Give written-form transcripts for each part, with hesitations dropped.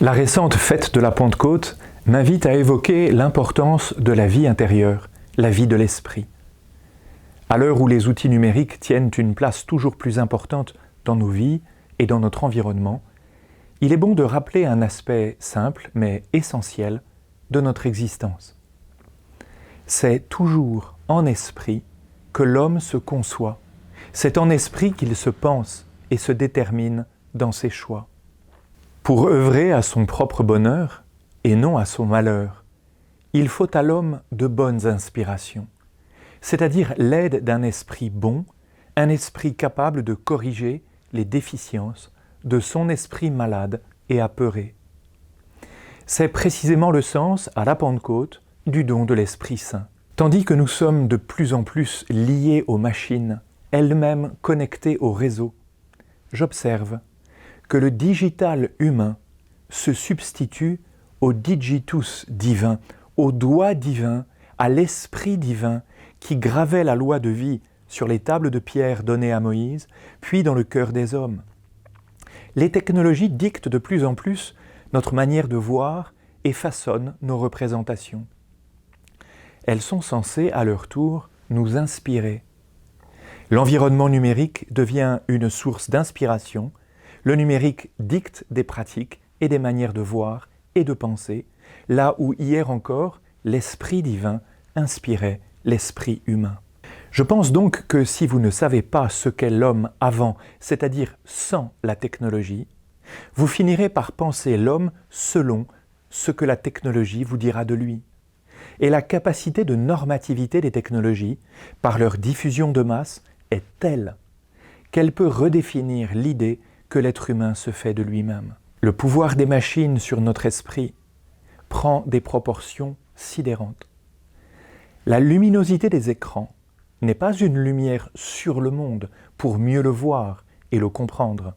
La récente fête de la Pentecôte m'invite à évoquer l'importance de la vie intérieure, la vie de l'esprit. À l'heure où les outils numériques tiennent une place toujours plus importante dans nos vies et dans notre environnement, il est bon de rappeler un aspect simple mais essentiel de notre existence. C'est toujours en esprit que l'homme se conçoit. C'est en esprit qu'il se pense et se détermine dans ses choix. Pour œuvrer à son propre bonheur et non à son malheur, il faut à l'homme de bonnes inspirations, c'est-à-dire l'aide d'un esprit bon, un esprit capable de corriger les déficiences de son esprit malade et apeuré. C'est précisément le sens, à la Pentecôte, du don de l'Esprit Saint. Tandis que nous sommes de plus en plus liés aux machines, elles-mêmes connectées au réseau, j'observe que le digital humain se substitue au digitus divin, au doigt divin, à l'esprit divin qui gravait la loi de vie sur les tables de pierre données à Moïse, puis dans le cœur des hommes. Les technologies dictent de plus en plus notre manière de voir et façonnent nos représentations. Elles sont censées, à leur tour, nous inspirer. L'environnement numérique devient une source d'inspiration. Le numérique dicte des pratiques et des manières de voir et de penser, là où hier encore, l'esprit divin inspirait l'esprit humain. Je pense donc que si vous ne savez pas ce qu'est l'homme avant, c'est-à-dire sans la technologie, vous finirez par penser l'homme selon ce que la technologie vous dira de lui. Et la capacité de normativité des technologies, par leur diffusion de masse, est telle qu'elle peut redéfinir l'idée que l'être humain se fait de lui-même. Le pouvoir des machines sur notre esprit prend des proportions sidérantes. La luminosité des écrans n'est pas une lumière sur le monde pour mieux le voir et le comprendre.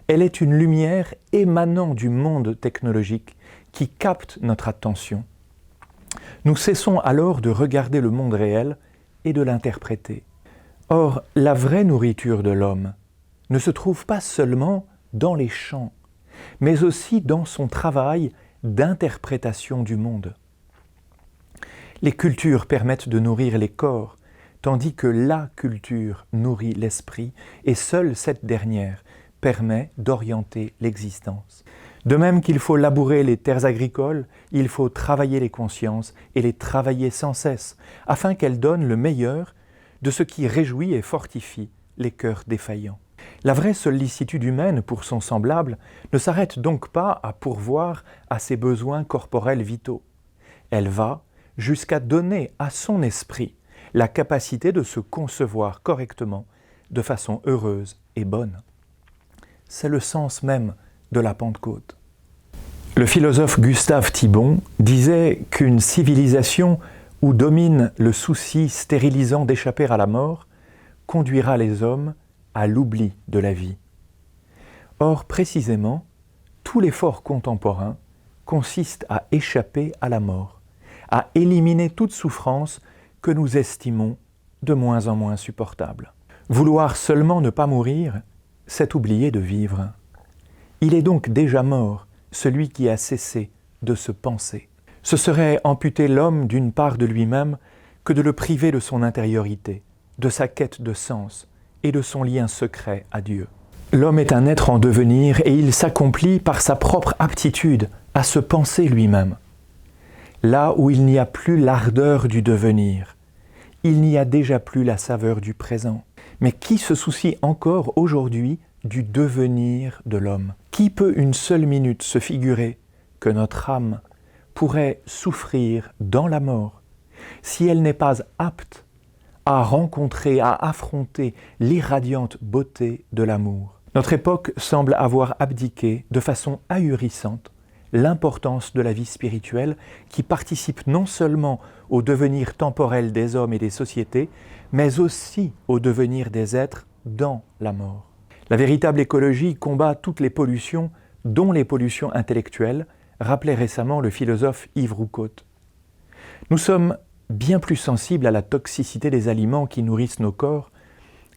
Elle est une lumière émanant du monde technologique qui capte notre attention. Nous cessons alors de regarder le monde réel et de l'interpréter. Or, la vraie nourriture de l'homme ne se trouve pas seulement dans les champs, mais aussi dans son travail d'interprétation du monde. Les cultures permettent de nourrir les corps, tandis que la culture nourrit l'esprit, et seule cette dernière permet d'orienter l'existence. De même qu'il faut labourer les terres agricoles, il faut travailler les consciences et les travailler sans cesse, afin qu'elles donnent le meilleur de ce qui réjouit et fortifie les cœurs défaillants. La vraie sollicitude humaine pour son semblable ne s'arrête donc pas à pourvoir à ses besoins corporels vitaux. Elle va jusqu'à donner à son esprit la capacité de se concevoir correctement, de façon heureuse et bonne. C'est le sens même de la Pentecôte. Le philosophe Gustave Thibon disait qu'une civilisation où domine le souci stérilisant d'échapper à la mort conduira les hommes à l'oubli de la vie. Or, précisément, tout l'effort contemporain consiste à échapper à la mort, à éliminer toute souffrance que nous estimons de moins en moins supportable. Vouloir seulement ne pas mourir, c'est oublier de vivre. Il est donc déjà mort, celui qui a cessé de se penser. Ce serait amputer l'homme d'une part de lui-même que de le priver de son intériorité, de sa quête de sens et de son lien secret à Dieu. L'homme est un être en devenir et il s'accomplit par sa propre aptitude à se penser lui-même. Là où il n'y a plus l'ardeur du devenir, il n'y a déjà plus la saveur du présent. Mais qui se soucie encore aujourd'hui du devenir de l'homme? Qui peut une seule minute se figurer que notre âme pourrait souffrir dans la mort si elle n'est pas apte à rencontrer, à affronter l'irradiante beauté de l'amour? Notre époque semble avoir abdiqué de façon ahurissante l'importance de la vie spirituelle qui participe non seulement au devenir temporel des hommes et des sociétés, mais aussi au devenir des êtres dans la mort. La véritable écologie combat toutes les pollutions, dont les pollutions intellectuelles, rappelait récemment le philosophe Yves Roucaute. Nous sommes bien plus sensible à la toxicité des aliments qui nourrissent nos corps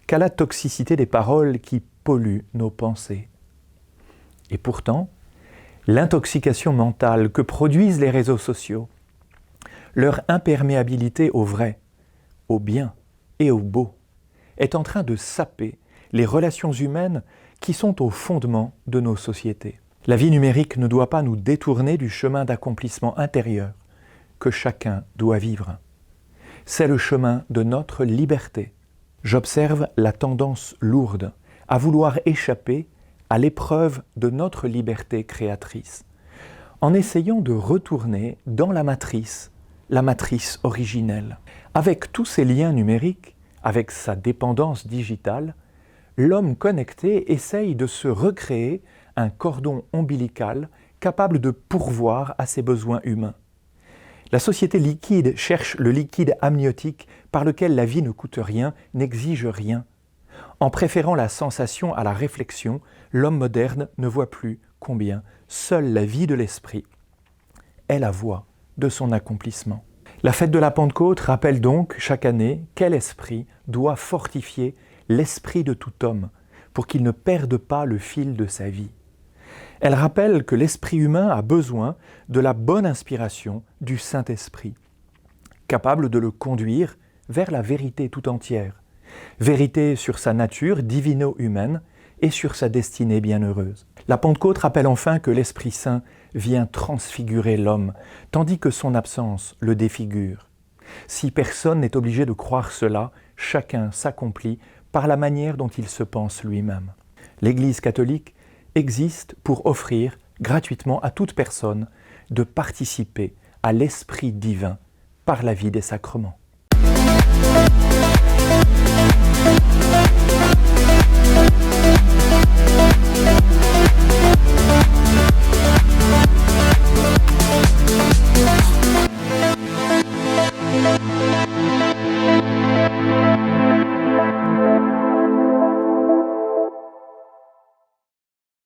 qu'à la toxicité des paroles qui polluent nos pensées. Et pourtant, l'intoxication mentale que produisent les réseaux sociaux, leur imperméabilité au vrai, au bien et au beau, est en train de saper les relations humaines qui sont au fondement de nos sociétés. La vie numérique ne doit pas nous détourner du chemin d'accomplissement intérieur que chacun doit vivre. C'est le chemin de notre liberté. J'observe la tendance lourde à vouloir échapper à l'épreuve de notre liberté créatrice, en essayant de retourner dans la matrice originelle. Avec tous ces liens numériques, avec sa dépendance digitale, l'homme connecté essaye de se recréer un cordon ombilical capable de pourvoir à ses besoins humains. La société liquide cherche le liquide amniotique par lequel la vie ne coûte rien, n'exige rien. En préférant la sensation à la réflexion, l'homme moderne ne voit plus combien seule la vie de l'esprit est la voie de son accomplissement. La fête de la Pentecôte rappelle donc chaque année quel esprit doit fortifier l'esprit de tout homme pour qu'il ne perde pas le fil de sa vie. Elle rappelle que l'esprit humain a besoin de la bonne inspiration du Saint-Esprit, capable de le conduire vers la vérité tout entière, vérité sur sa nature divino-humaine et sur sa destinée bienheureuse. La Pentecôte rappelle enfin que l'Esprit Saint vient transfigurer l'homme, tandis que son absence le défigure. Si personne n'est obligé de croire cela, chacun s'accomplit par la manière dont il se pense lui-même. L'Église catholique existe pour offrir gratuitement à toute personne de participer à l'Esprit divin par la vie des sacrements.